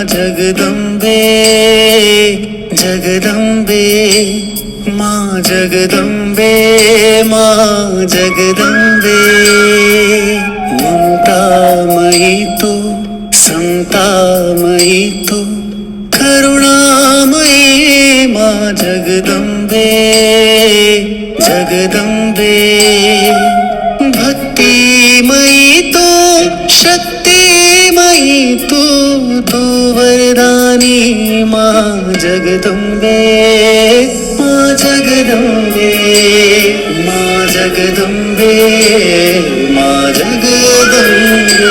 जगदम्बे जगदम्बे माँ जगदम्बे माँ जगदम्बे ममतामयी तू समतामयी तू करुणामयी माँ जगदम्बे जगदम्बे भक्तिमयी तू शक्तिमयी तू तू वरदानी माँ जगदम्बे माँ जगदम्बे माँ जगदम्बे माँ जगदम्बे।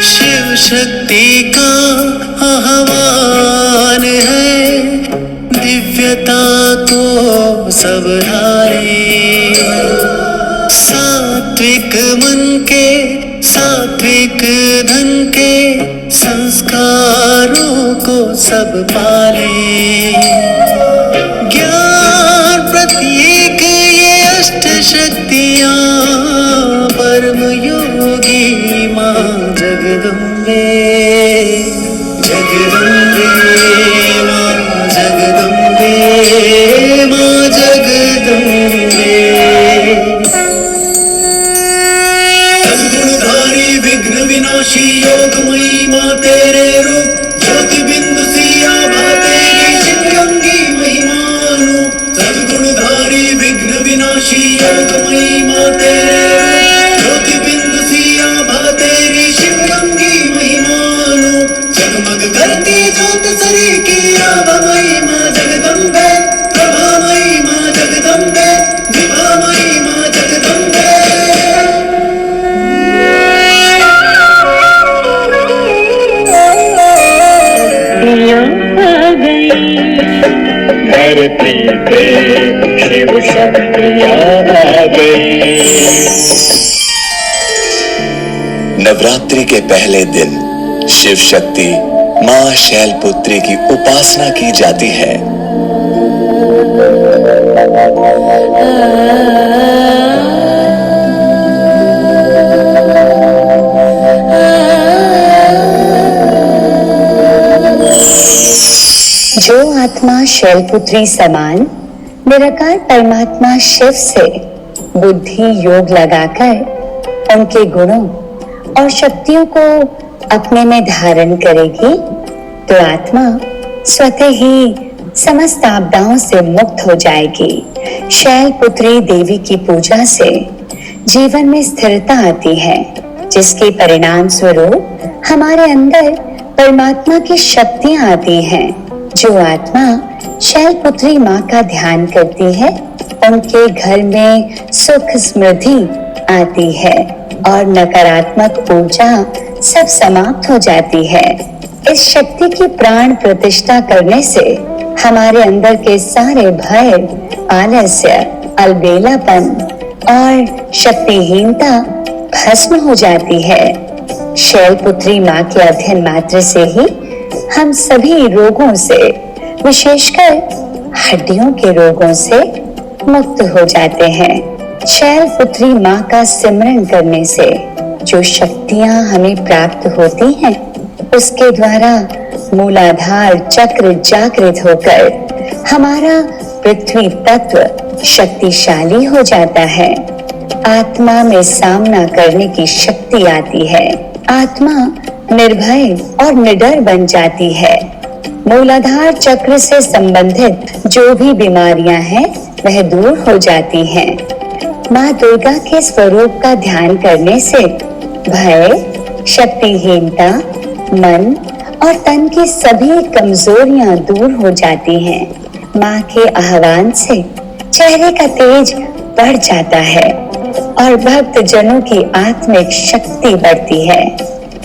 शिव शक्ति का आह्वान है, दिव्यता को सब हारे। सात्विक मन के सात्विक धन के संस्कारों को सब पाले। ज्ञान प्रतीक ये अष्ट शक्तियाँ परम योगी माँ जगदम्बे जगदम्बे माँ जगदम्बे माँ जगदम्बे। सद्गुणधारी विघ्न विनाशी योगमयी माँ तेरे रूप ज्योति बिंदु सिया भातेरी शिवगंगी महिमानु। सद्गुणधारी विघ्न विनाशी योगमयी माँ तेरे रूप ज्योति बिंदु सिया भातेरी शिवगंगी महिमानु। जगमग करती ज्योत सरी की आभामयी माँ जगदम्बे प्रभामयी माँ जगदम्बे विभामयी माँ जगदम्बे। धरती पे शिव शक्ति आ गई। नवरात्रि के पहले दिन शिव शक्ति मां शैलपुत्री की उपासना की जाती है। जो आत्मा शैलपुत्री समान निराकार परमात्मा शिव से बुद्धि योग लगाकर उनके गुणों और शक्तियों को अपने में धारण करेगी तो आत्मा स्वतः ही समस्त आपदाओं से मुक्त हो जाएगी। शैलपुत्री देवी की पूजा से जीवन में स्थिरता आती है, जिसके परिणाम स्वरूप हमारे अंदर परमात्मा की शक्तियां आती हैं। जो आत्मा शैलपुत्री माँ का ध्यान करती है उनके घर में सुख समृद्धि आती है और नकारात्मक ऊर्जा सब समाप्त हो जाती है। इस शक्ति की प्राण प्रतिष्ठा करने से हमारे अंदर के सारे भय, आलस्य, अलबेलापन और शक्तिहीनता भस्म हो जाती है। शैलपुत्री माँ के अध्ययन मात्र से ही हम सभी रोगों से, विशेषकर हड्डियों के रोगों से मुक्त हो जाते हैं। शैलपुत्री माँ का सिमरन करने से जो शक्तियाँ हमें प्राप्त होती हैं, उसके द्वारा मूलाधार चक्र जागृत होकर हमारा पृथ्वी तत्व शक्तिशाली हो जाता है। आत्मा में सामना करने की शक्ति आती है। आत्मा निर्भय और निडर बन जाती है। मूलाधार चक्र से संबंधित जो भी बीमारियां हैं वह दूर हो जाती हैं। माँ दुर्गा के स्वरूप का ध्यान करने से भय, शक्तिहीनता, मन और तन की सभी कमजोरियां दूर हो जाती हैं। माँ के आह्वान से चेहरे का तेज बढ़ जाता है और भक्त जनों की आत्मिक शक्ति बढ़ती है।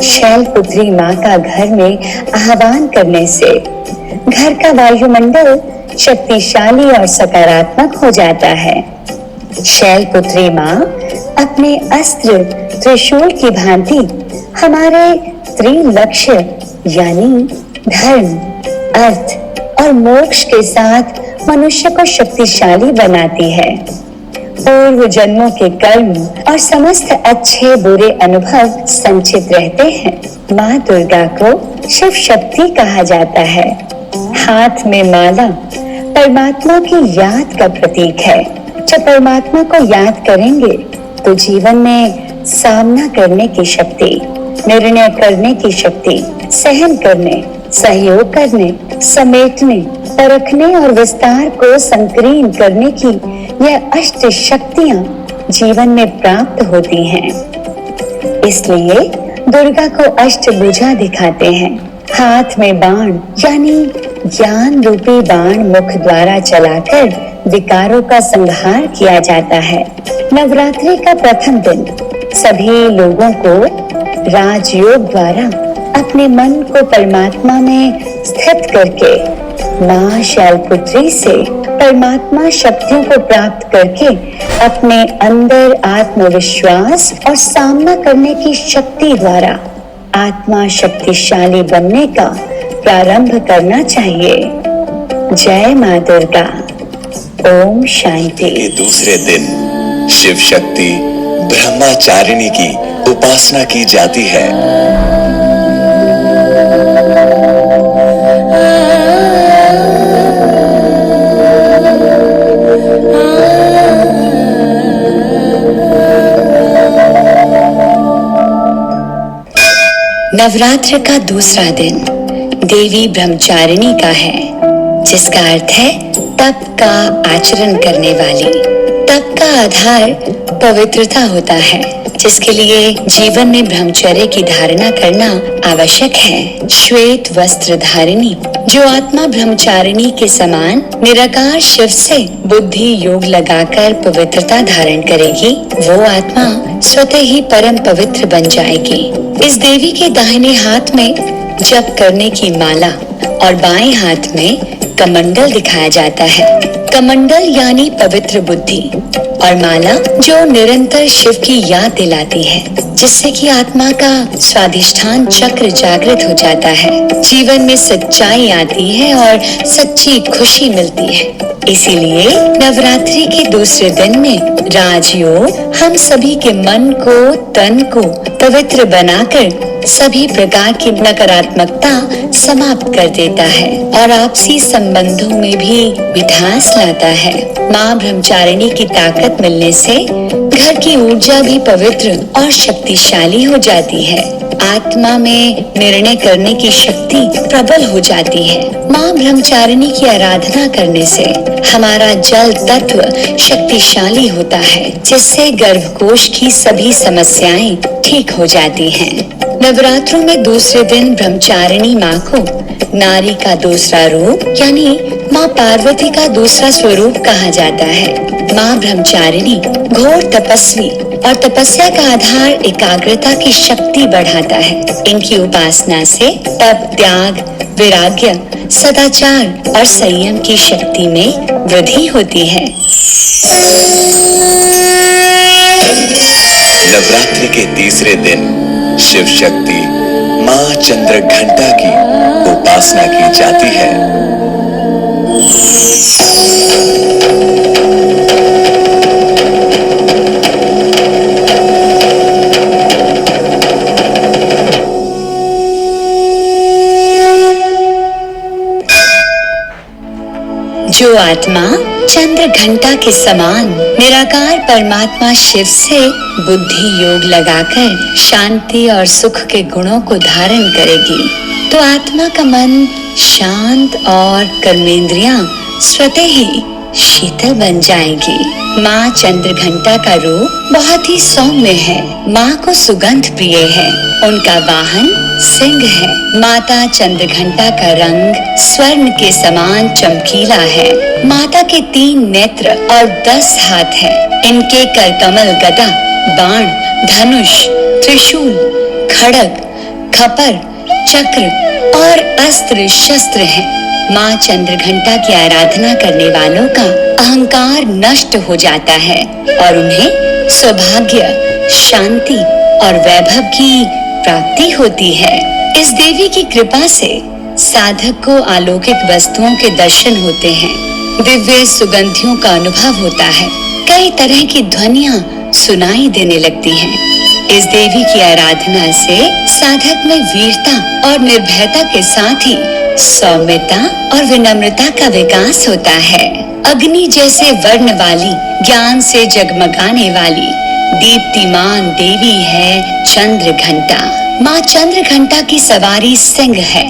शैलपुत्री माँ का घर में आह्वान करने से घर का वायुमंडल शक्तिशाली और सकारात्मक हो जाता है। शैलपुत्री माँ अपने अस्त्र त्रिशूल की भांति हमारे त्रिलक्ष्य यानी धर्म, अर्थ और मोक्ष के साथ मनुष्य को शक्तिशाली बनाती है। पूर्व जन्मों के कर्म और समस्त अच्छे बुरे अनुभव संचित रहते हैं। माँ दुर्गा को शिव शक्ति कहा जाता है। हाथ में माला परमात्मा की याद का प्रतीक है। जब परमात्मा को याद करेंगे तो जीवन में सामना करने की शक्ति, निर्णय करने की शक्ति, सहन करने, सहयोग करने, समेटने, परखने और विस्तार को संकीर्ण करने की यह अष्ट शक्तियां जीवन में प्राप्त होती हैं। इसलिए दुर्गा को अष्टभुजा दिखाते हैं। हाथ में बाण यानी ज्ञान रूपी बाण मुख द्वारा चलाकर विकारों का संहार किया जाता है। नवरात्रि का प्रथम दिन सभी लोगों को राजयोग द्वारा अपने मन को परमात्मा में स्थित करके माँ शैलपुत्री से परमात्मा शक्तियों को प्राप्त करके अपने अंदर आत्मविश्वास और सामना करने की शक्ति द्वारा आत्मा शक्तिशाली बनने का प्रारंभ करना चाहिए। जय माँ दुर्गा। ओम शांति। के दूसरे दिन शिव शक्ति ब्रह्मचारिणी की उपासना की जाती है। नवरात्र का दूसरा दिन देवी ब्रह्मचारिणी का है, जिसका अर्थ है तप का आचरण करने वाली। तप का आधार पवित्रता होता है, जिसके लिए जीवन में ब्रह्मचर्य की धारणा करना आवश्यक है। श्वेत वस्त्र धारिणी जो आत्मा ब्रह्मचारिणी के समान निराकार शिव से बुद्धि योग लगाकर पवित्रता धारण करेगी, वो आत्मा स्वतः ही परम पवित्र बन जाएगी। इस देवी के दाहिने हाथ में जप करने की माला और बाएं हाथ में कमंडल दिखाया जाता है। कमंडल यानी पवित्र बुद्धि और माला जो निरंतर शिव की याद दिलाती है, जिससे कि आत्मा का स्वाधिष्ठान चक्र जागृत हो जाता है। जीवन में सच्चाई आती है और सच्ची खुशी मिलती है। इसीलिए नवरात्रि के दूसरे दिन में राजयोग हम सभी के मन को, तन को पवित्र बनाकर सभी प्रकार की नकारात्मकता समाप्त कर देता है और आपसी संबंधों में भी मिठास लाता है। माँ ब्रह्मचारिणी की ताकत मिलने से घर की ऊर्जा भी पवित्र और शक्तिशाली हो जाती है। आत्मा में निर्णय करने की शक्ति प्रबल हो जाती है। माँ ब्रह्मचारिणी की आराधना करने से हमारा जल तत्व शक्तिशाली होता है, जिससे गर्भकोश की सभी समस्याएं ठीक हो जाती हैं। नवरात्रों में दूसरे दिन ब्रह्मचारिणी माँ को नारी का दूसरा रूप यानी माँ पार्वती का दूसरा स्वरूप कहा जाता है। माँ ब्रह्मचारिणी घोर तपस्वी और तपस्या का आधार एकाग्रता की शक्ति बढ़ाता है। इनकी उपासना से तप, त्याग, वैराग्य, सदाचार और संयम की शक्ति में वृद्धि होती है। नवरात्रि के तीसरे दिन शिव शक्ति माँ चंद्रघंटा की उपासना की जाती है। जो आत्मा चंद्र घंटा के समान निराकार परमात्मा शिव से बुद्धि योग लगाकर शांति और सुख के गुणों को धारण करेगी, तो आत्मा का मन शांत और कर्मेंद्रियां स्वतः ही शीतल बन जाएगी। माँ चंद्रघंटा का रूप बहुत ही सौम्य है। माँ को सुगंध प्रिय है। उनका वाहन सिंह है। माता चंद्रघंटा का रंग स्वर्ण के समान चमकीला है। माता के 3 नेत्र और 10 हाथ हैं। इनके करकमल, गदा, बाण, धनुष, त्रिशूल, खड़ग, खपर, चक्र और अस्त्र शस्त्र हैं। माँ चंद्रघंटा की आराधना करने वालों का अहंकार नष्ट हो जाता है और उन्हें सौभाग्य, शांति और वैभव की प्राप्ति होती है। इस देवी की कृपा से साधक को अलौकिक वस्तुओं के दर्शन होते हैं, दिव्य सुगंधियों का अनुभव होता है, कई तरह की ध्वनियाँ सुनाई देने लगती हैं। इस देवी की आराधना से साधक में वीरता और निर्भयता के साथ ही सौम्यता और विनम्रता का विकास होता है। अग्नि जैसे वर्ण वाली, ज्ञान से जगमगाने वाली दीप्तिमान देवी है चंद्रघंटा। माँ चंद्रघंटा की सवारी सिंह है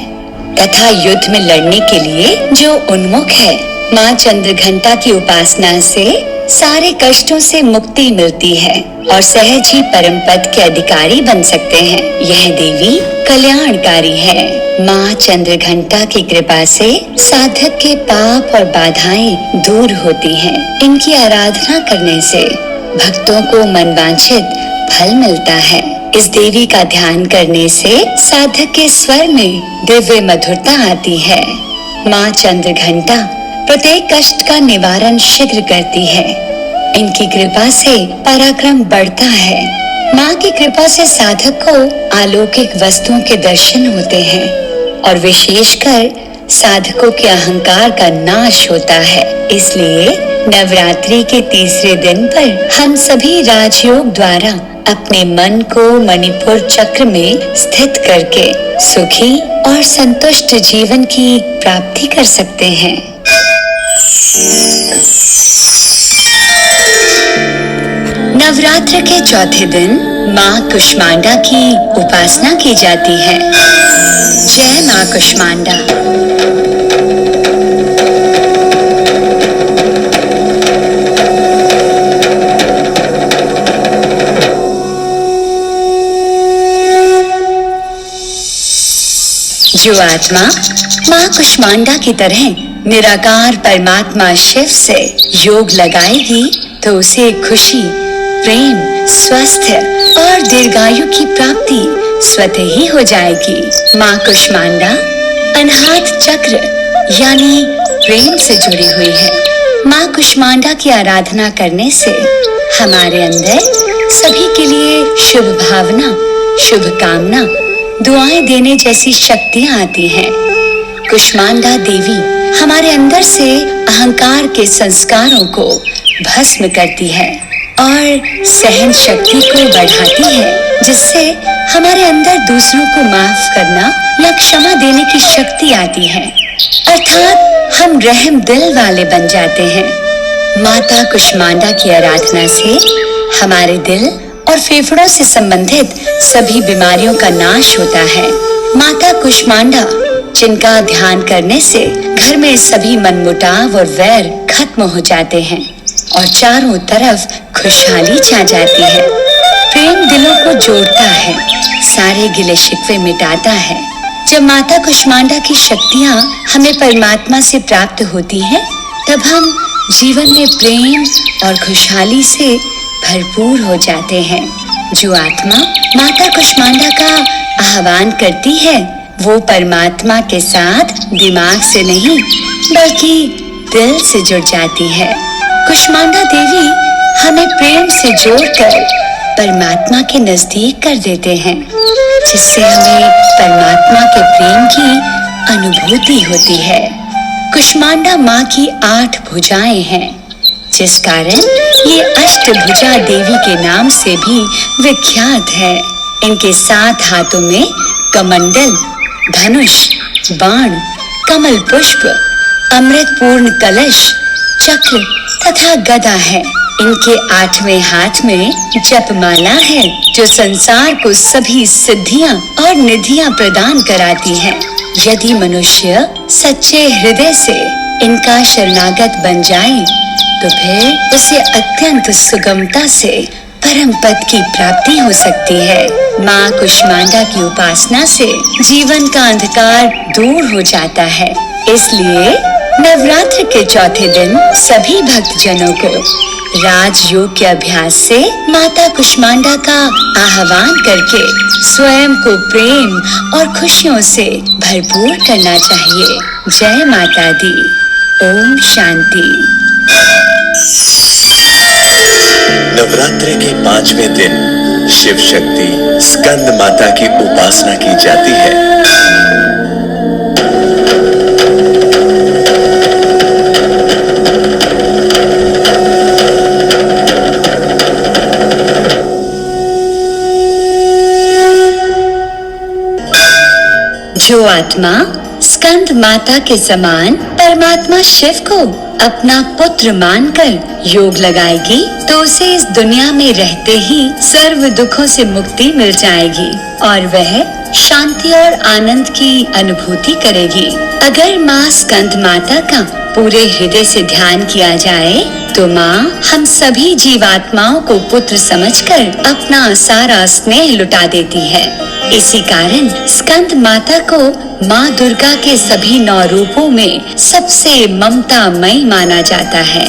तथा युद्ध में लड़ने के लिए जो उन्मुख है। माँ चंद्रघंटा की उपासना से सारे कष्टों से मुक्ति मिलती है और सहज ही परम पद के अधिकारी बन सकते हैं। यह देवी कल्याणकारी है। माँ चंद्रघंटा की कृपा से साधक के पाप और बाधाएं दूर होती हैं। इनकी आराधना करने से भक्तों को मनवांछित फल मिलता है। इस देवी का ध्यान करने से साधक के स्वर में दिव्य मधुरता आती है। माँ चंद्रघंटा प्रत्येक कष्ट का निवारण शीघ्र करती है। इनकी कृपा से पराक्रम बढ़ता है। माँ की कृपा से साधक को अलौकिक वस्तुओं के दर्शन होते हैं और विशेषकर साधकों के अहंकार का नाश होता है। इसलिए नवरात्रि के तीसरे दिन पर हम सभी राजयोग द्वारा अपने मन को मणिपुर चक्र में स्थित करके सुखी और संतुष्ट जीवन की प्राप्ति कर सकते हैं। नवरात्र के चौथे दिन माँ कुष्मांडा की उपासना की जाती है। जय माँ कुष्मांडा। जो आत्मा माँ कुष्मांडा की तरह निराकार परमात्मा शिव से योग लगाएगी तो उसे खुशी, प्रेम, स्वास्थ्य और दीर्घायु की प्राप्ति स्वतः ही हो जाएगी। माँ कुष्मांडा अनाहत चक्र यानी प्रेम से जुड़ी हुई है। माँ कुष्मांडा की आराधना करने से हमारे अंदर सभी के लिए शुभ भावना, शुभ कामना, दुआएं देने जैसी शक्तियाँ आती हैं। कुष्मांडा देवी हमारे अंदर से अहंकार के संस्कारों को भस्म करती है और सहन शक्ति को बढ़ाती है, जिससे हमारे अंदर दूसरों को माफ करना या क्षमा देने की शक्ति आती है, अर्थात हम रहम दिल वाले बन जाते हैं। माता कुष्मांडा की आराधना से हमारे दिल और फेफड़ों से संबंधित सभी बीमारियों का नाश होता है। माता कुष्मांडा जिनका ध्यान करने से घर में सभी मनमुटाव और वैर खत्म हो जाते हैं और चारों तरफ खुशहाली छा जाती है। प्रेम दिलों को जोड़ता है, सारे गिले शिकवे मिटाता है। जब माता कुष्मांडा की शक्तियाँ हमें परमात्मा से प्राप्त होती हैं, तब हम जीवन में प्रेम और खुशहाली से भरपूर हो जाते हैं। जो आत्मा माता कुष्मांडा का आह्वान करती है, वो परमात्मा के साथ दिमाग से नहीं बल्कि दिल से जुड़ जाती है। कुष्मांडा देवी हमें प्रेम से जोड़कर परमात्मा के नजदीक कर देते हैं, जिससे हमें परमात्मा के प्रेम की अनुभूति होती है। कुष्मांडा माँ की 8 भुजाएं हैं, जिस कारण ये अष्टभुजा देवी के नाम से भी विख्यात है। इनके 7 हाथों में कमंडल, धनुष, बाण, कमल पुष्प, अमृतपूर्ण कलश, चक्र तथा गदा है। इनके 8वें हाथ में जपमाला है, जो संसार को सभी सिद्धियां और निधियां प्रदान कराती है। यदि मनुष्य सच्चे हृदय से इनका शरणागत बन जाए, तो फिर उसे अत्यंत सुगमता से परम पद की प्राप्ति हो सकती है। माँ कुष्मांडा की उपासना से जीवन का अंधकार दूर हो जाता है। इसलिए नवरात्र के चौथे दिन सभी भक्तजनों को राजयोग के अभ्यास से माता कुष्मांडा का आह्वान करके स्वयं को प्रेम और खुशियों से भरपूर करना चाहिए। जय माता दी। ओम शांति। नवरात्रि के 5वें दिन शिव शक्ति स्कंद माता की उपासना की जाती है। जो आत्मा स्कंद माता के समान परमात्मा शिव को अपना पुत्र मानकर योग लगाएगी तो उसे इस दुनिया में रहते ही सर्व दुखों से मुक्ति मिल जाएगी और वह शांति और आनंद की अनुभूति करेगी। अगर माँ स्कंद माता का पूरे हृदय से ध्यान किया जाए तो माँ हम सभी जीवात्माओं को पुत्र समझकर अपना सारा स्नेह लुटा देती है। इसी कारण स्कंद माता को माँ दुर्गा के सभी 9 रूपों में सबसे ममतामयी माना जाता है।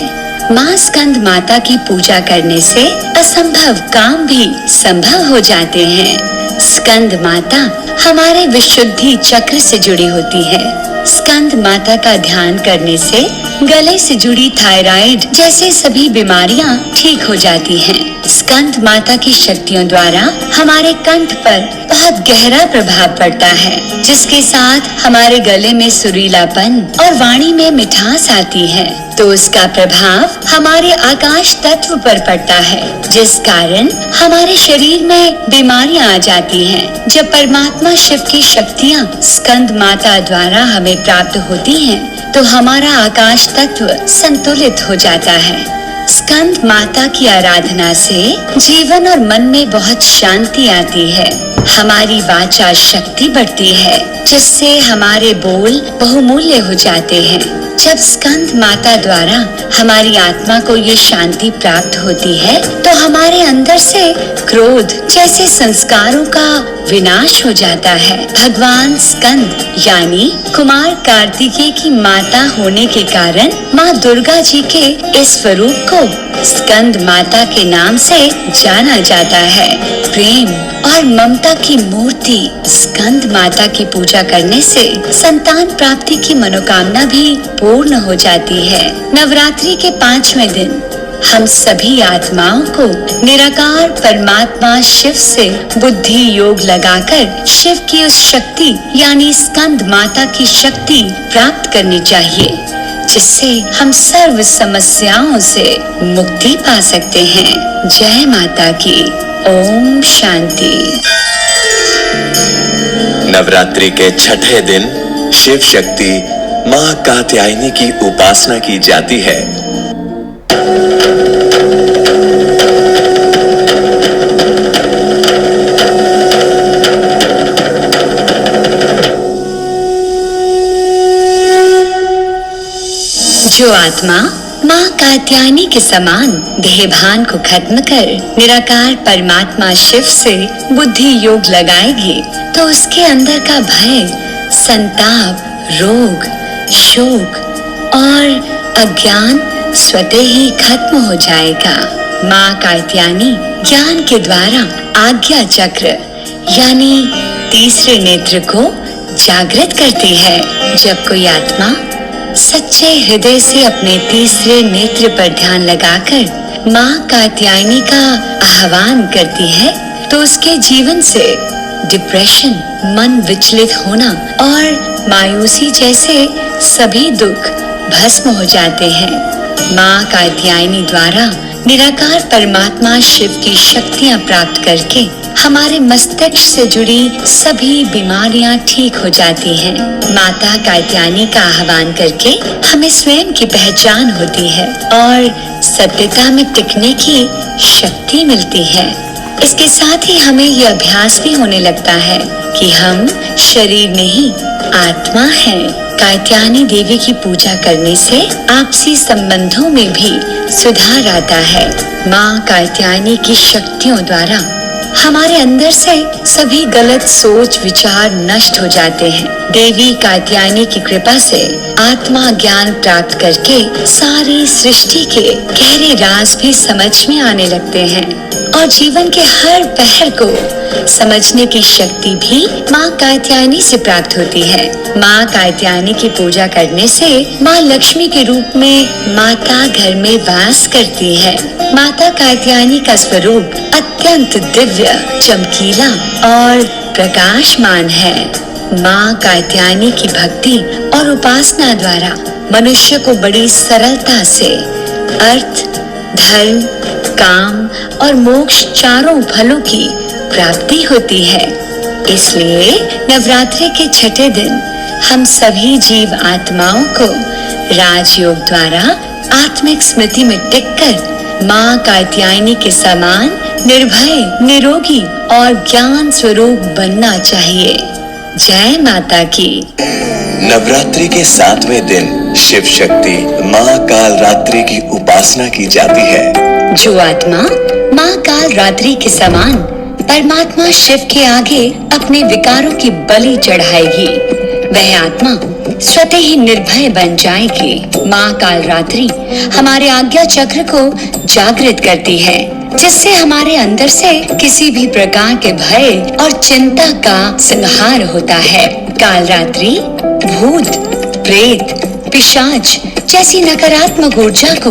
माँ स्कंद माता की पूजा करने से असंभव काम भी संभव हो जाते हैं। स्कंद माता हमारे विशुद्धि चक्र से जुड़ी होती है। स्कंद माता का ध्यान करने से गले से जुड़ी थायराइड जैसे सभी बीमारियां ठीक हो जाती हैं। स्कंद माता की शक्तियों द्वारा हमारे कंठ पर बहुत गहरा प्रभाव पड़ता है, जिसके साथ हमारे गले में सुरीलापन और वाणी में मिठास आती है। तो उसका प्रभाव हमारे आकाश तत्व पर पड़ता है, जिस कारण हमारे शरीर में बीमारियां आ जाती हैं। जब परमात्मा शिव की शक्तियां स्कंद माता द्वारा हमें प्राप्त होती हैं, तो हमारा आकाश तत्व संतुलित हो जाता है। स्कंद माता की आराधना से जीवन और मन में बहुत शांति आती है। हमारी वाचा शक्ति बढ़ती है, जिससे हमारे बोल बहुमूल्य हो जाते हैं। जब स्कंद माता द्वारा हमारी आत्मा को ये शांति प्राप्त होती है, तो हमारे अंदर से क्रोध जैसे संस्कारों का विनाश हो जाता है। भगवान स्कंद यानी कुमार कार्तिकेय की माता होने के कारण माँ दुर्गा जी के इस स्वरूप को स्कंद माता के नाम से जाना जाता है। प्रेम और ममता की मूर्ति स्कंद माता की पूजा करने से संतान प्राप्ति की मनोकामना भी पूर्ण हो जाती है। नवरात्रि के 5वें दिन हम सभी आत्माओं को निराकार परमात्मा शिव से बुद्धि योग लगाकर शिव की उस शक्ति यानी स्कंद माता की शक्ति प्राप्त करनी चाहिए, जिससे हम सर्व समस्याओं से मुक्ति पा सकते हैं। जय माता की। ओम शांति। नवरात्रि के 6ठे दिन शिव शक्ति माँ कात्यायनी की उपासना की जाती है। जो आत्मा माँ कात्यायनी के समान देहभान को खत्म कर निराकार परमात्मा शिव से बुद्धि योग लगाएगी, तो उसके अंदर का भय, संताप, रोग, शोक और अज्ञान स्वतः ही खत्म हो जाएगा। माँ कात्यायनी ज्ञान के द्वारा आज्ञा चक्र यानी तीसरे नेत्र को जागृत करती है। जब कोई आत्मा सच्चे हृदय से अपने तीसरे नेत्र पर ध्यान लगाकर माँ कात्यायनी का आह्वान करती है, तो उसके जीवन से डिप्रेशन, मन विचलित होना और मायूसी जैसे सभी दुख भस्म हो जाते हैं। माँ कात्यायनी द्वारा निराकार परमात्मा शिव की शक्तियाँ प्राप्त करके हमारे मस्तिष्क से जुड़ी सभी बीमारियां ठीक हो जाती हैं। माता कात्यायनी का आह्वान करके हमें स्वयं की पहचान होती है और सत्यता में टिकने की शक्ति मिलती है। इसके साथ ही हमें यह अभ्यास भी होने लगता है कि हम शरीर नहीं आत्मा हैं। कात्यायनी देवी की पूजा करने से आपसी संबंधों में भी सुधार आता है। माँ कात्यायनी की शक्तियों द्वारा हमारे अंदर से सभी गलत सोच विचार नष्ट हो जाते हैं। देवी कात्यायनी की कृपा से आत्मा ज्ञान प्राप्त करके सारी सृष्टि के गहरे राज भी समझ में आने लगते हैं और जीवन के हर पहर को समझने की शक्ति भी माँ कात्यायनी से प्राप्त होती है। माँ कात्यायनी की पूजा करने से माँ लक्ष्मी के रूप में माता घर में वास करती है। माता कात्यायनी का स्वरूप अत्यंत दिव्य, चमकीला और प्रकाशमान है। माँ कात्यायनी की भक्ति और उपासना द्वारा मनुष्य को बड़ी सरलता से अर्थ, धर्म, काम और मोक्ष चारों फलों की प्राप्ति होती है। इसलिए नवरात्रि के छठे दिन हम सभी जीव आत्माओं को राजयोग द्वारा आत्मिक स्मृति में टिककर माँ कात्यायनी के समान निर्भय, निरोगी और ज्ञान स्वरूप बनना चाहिए। जय माता की। नवरात्रि के 7वें दिन शिव शक्ति माँ काल रात्रि की उपासना की जाती है। जो आत्मा माँ काल रात्रि के समान परमात्मा शिव के आगे अपने विकारों की बलि चढ़ाएगी, वह आत्मा स्वतः ही निर्भय बन जाएगी। माँ काल रात्रि हमारे आज्ञा चक्र को जागृत करती है, जिससे हमारे अंदर से किसी भी प्रकार के भय और चिंता का संहार होता है। काल रात्रि भूत, प्रेत, पिशाच जैसी नकारात्मक ऊर्जा को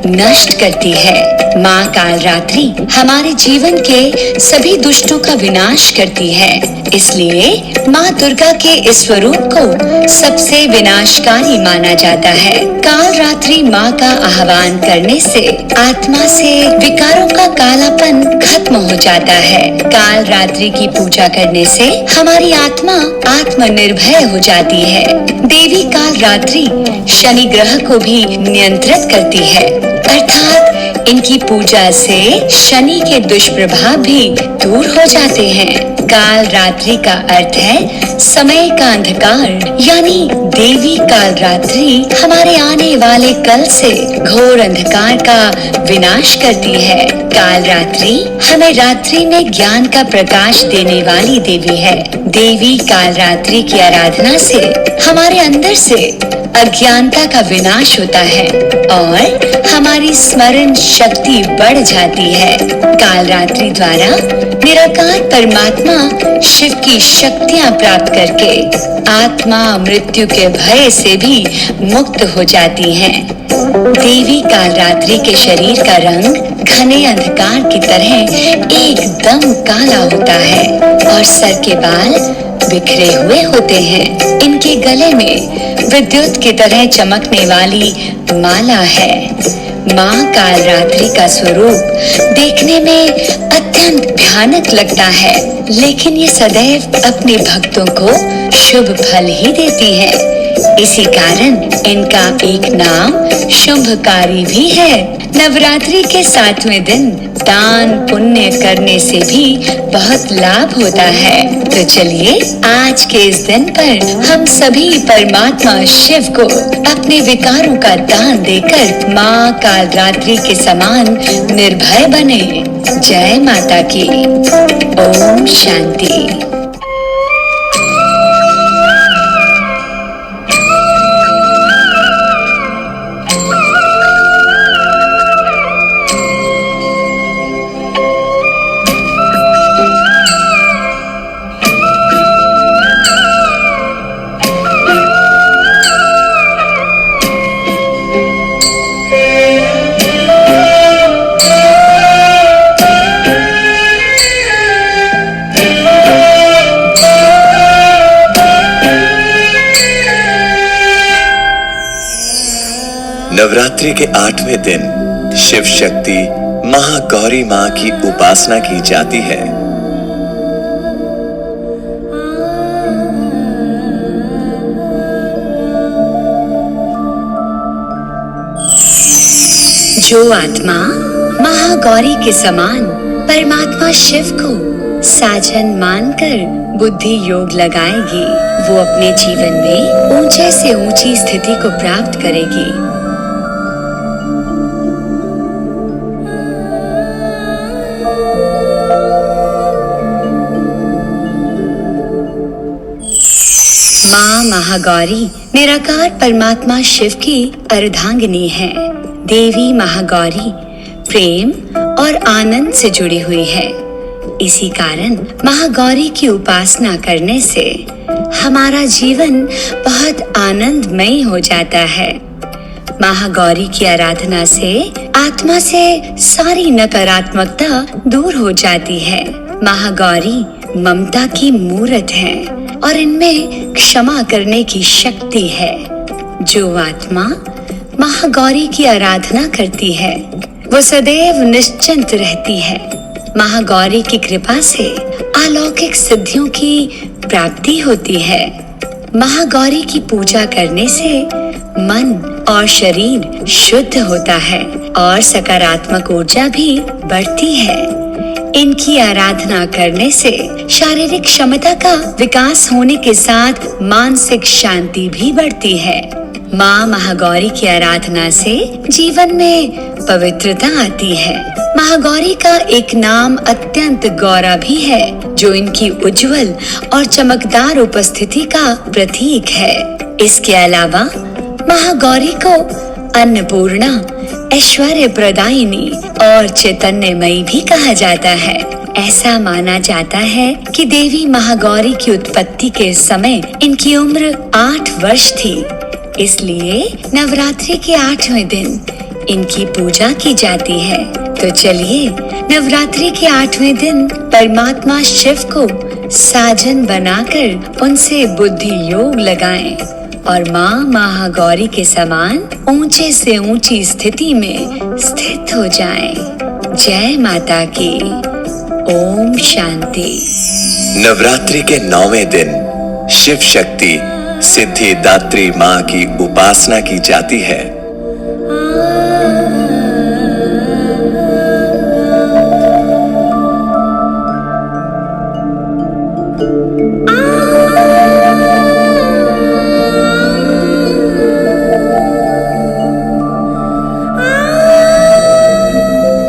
नष्ट करती है। माँ काल रात्रि हमारे जीवन के सभी दुष्टों का विनाश करती है। इसलिए माँ दुर्गा के इस स्वरूप को सबसे विनाशकारी माना जाता है। काल रात्रि माँ का आह्वान करने से आत्मा से विकारों का कालापन खत्म हो जाता है। काल रात्रि की पूजा करने से हमारी आत्मा आत्मनिर्भय हो जाती है। देवी काल रात्रि शनि ग्रह को भी नियंत्रित करती है, अर्थात इनकी पूजा से शनि के दुष्प्रभाव भी दूर हो जाते हैं। काल रात्रि का अर्थ है समय का अंधकार, यानी देवी काल रात्रि हमारे आने वाले कल से घोर अंधकार का विनाश करती है। काल रात्रि हमें रात्रि में ज्ञान का प्रकाश देने वाली देवी है। देवी काल रात्रि की आराधना से हमारे अंदर से अज्ञानता का विनाश होता है और हमारी स्मरण शक्ति बढ़ जाती है। काल रात्रि द्वारा निराकार परमात्मा शिव की शक्तियाँ प्राप्त करके आत्मा मृत्यु के भय से भी मुक्त हो जाती है। देवी काल रात्रि के शरीर का रंग घने अंधकार की तरह एकदम काला होता है और सर के बाल बिखरे हुए होते हैं। इनके गले में विद्युत की तरह चमकने वाली माला है। माँ काल रात्रि का स्वरूप देखने में अत्यंत भयानक लगता है, लेकिन ये सदैव अपने भक्तों को शुभ फल ही देती है। इसी कारण इनका एक नाम शुभकारी भी है। नवरात्रि के 7वें दिन दान पुण्य करने से भी बहुत लाभ होता है। तो चलिए आज के इस दिन पर हम सभी परमात्मा शिव को अपने विकारों का दान देकर माँ काल रात्रि के समान निर्भय बने। जय माता की। ओम शांति। नवरात्रि के 8वें दिन शिव शक्ति महागौरी माँ की उपासना की जाती है। जो आत्मा महागौरी के समान परमात्मा शिव को साजन मानकर बुद्धि योग लगाएगी, वो अपने जीवन में ऊंचे से ऊंची स्थिति को प्राप्त करेगी। माँ महागौरी निराकार परमात्मा शिव की अर्धांगिनी है। देवी महागौरी प्रेम और आनंद से जुड़ी हुई है। इसी कारण महागौरी की उपासना करने से हमारा जीवन बहुत आनंदमय हो जाता है। महागौरी की आराधना से आत्मा से सारी नकारात्मकता दूर हो जाती है। महागौरी ममता की मूर्त है और इनमें क्षमा करने की शक्ति है। जो आत्मा महागौरी की आराधना करती है वो सदैव निश्चिंत रहती है। महागौरी की कृपा से अलौकिक सिद्धियों की प्राप्ति होती है। महागौरी की पूजा करने से मन और शरीर शुद्ध होता है और सकारात्मक ऊर्जा भी बढ़ती है। इनकी आराधना करने से शारीरिक क्षमता का विकास होने के साथ मानसिक शांति भी बढ़ती है। माँ महागौरी की आराधना से जीवन में पवित्रता आती है। महागौरी का एक नाम अत्यंत गौरा भी है, जो इनकी उज्जवल और चमकदार उपस्थिति का प्रतीक है। इसके अलावा महागौरी को अन्नपूर्णा, ऐश्वर्य प्रदायिनी और चैतन्यमयी भी कहा जाता है। ऐसा माना जाता है कि देवी महागौरी की उत्पत्ति के समय इनकी उम्र 8 वर्ष थी। इसलिए नवरात्रि के 8वें दिन इनकी पूजा की जाती है। तो चलिए नवरात्रि के 8वें दिन परमात्मा शिव को साजन बनाकर उनसे बुद्धि योग लगाएं और माँ महागौरी के समान ऊंचे से ऊंची स्थिति में स्थित हो जाएं। जय माता की। ओम शांति। नवरात्रि के 9वें दिन शिव शक्ति सिद्धिदात्री माँ की उपासना की जाती है।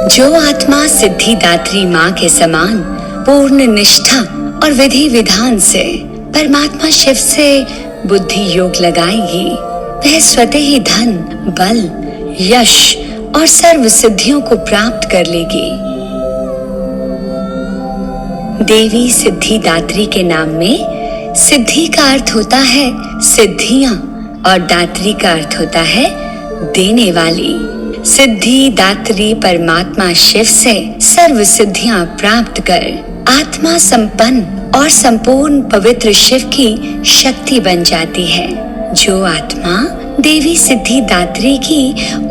जो आत्मा सिद्धिदात्री माँ के समान पूर्ण निष्ठा और विधि विधान से परमात्मा शिव से बुद्धि योग लगाएगी, वह स्वतः ही धन, बल, यश और सर्व सिद्धियों को प्राप्त कर लेगी। देवी सिद्धिदात्री के नाम में सिद्धि का अर्थ होता है सिद्धियां और दात्री का अर्थ होता है देने वाली। सिद्धिदात्री परमात्मा शिव से सर्व सिद्धियां प्राप्त कर आत्मा संपन्न और संपूर्ण पवित्र शिव की शक्ति बन जाती है। जो आत्मा देवी सिद्धिदात्री की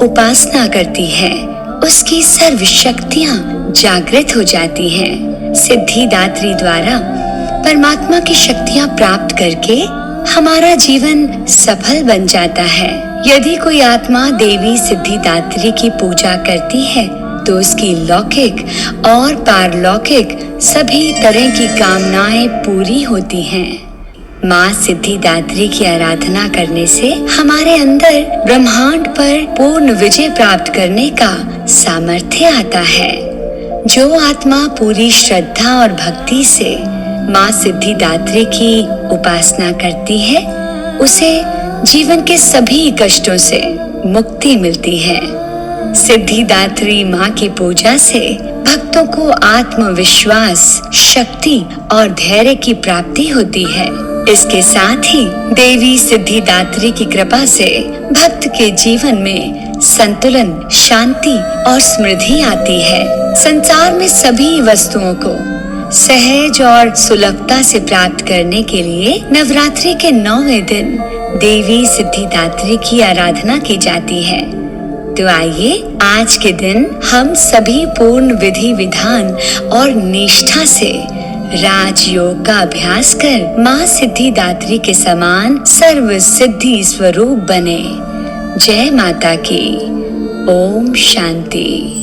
उपासना करती है उसकी सर्व शक्तियां जागृत हो जाती हैं। सिद्धिदात्री द्वारा परमात्मा की शक्तियां प्राप्त करके हमारा जीवन सफल बन जाता है। यदि कोई आत्मा देवी सिद्धिदात्री की पूजा करती है तो उसकी लौकिक और पारलौकिक सभी तरह की कामनाएं पूरी होती हैं। माँ सिद्धिदात्री की आराधना करने से हमारे अंदर ब्रह्मांड पर पूर्ण विजय प्राप्त करने का सामर्थ्य आता है। जो आत्मा पूरी श्रद्धा और भक्ति से माँ सिद्धिदात्री की उपासना करती है उसे जीवन के सभी कष्टों से मुक्ति मिलती है। सिद्धिदात्री माँ की पूजा से भक्तों को आत्मविश्वास, शक्ति और धैर्य की प्राप्ति होती है। इसके साथ ही देवी सिद्धिदात्री की कृपा से भक्त के जीवन में संतुलन, शांति और समृद्धि आती है। संसार में सभी वस्तुओं को सहज और सुलभता से प्राप्त करने के लिए नवरात्रि के 9वें दिन देवी सिद्धिदात्री की आराधना की जाती है। तो आइए आज के दिन हम सभी पूर्ण विधि विधान और निष्ठा से राजयोग का अभ्यास कर माँ सिद्धिदात्री के समान सर्व सिद्धि स्वरूप बने। जय माता की। ओम शांति।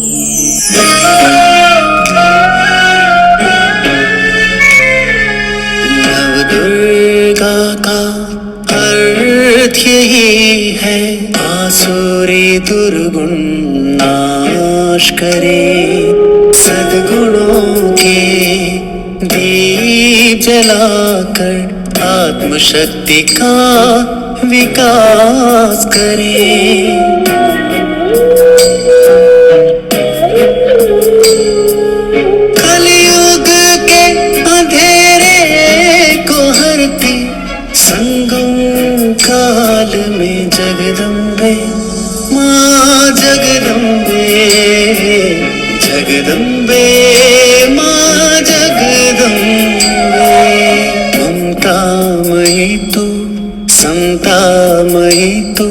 दुर्गा का अर्थ यही है, आसुरी दुर्गुण नाश करे, सद्गुणों के दीप जलाकर आत्मशक्ति का विकास करें। कलयुग के अंधेरे को हरती संगम काल में जगदम्बे माँ जगदम्बे, जगदम्बे माँ जगदम्बे। ममतामयी तू, समतामयी तू,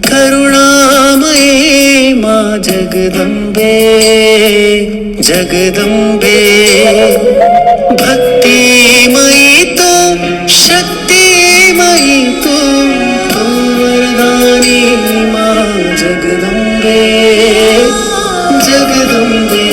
करुणामयी माँ जगदम्बे, जगदम्बे। भक्तिमयी तू, शक्तिमयी तू, वरदानी माँ जगदम्बे, जगदम्बे।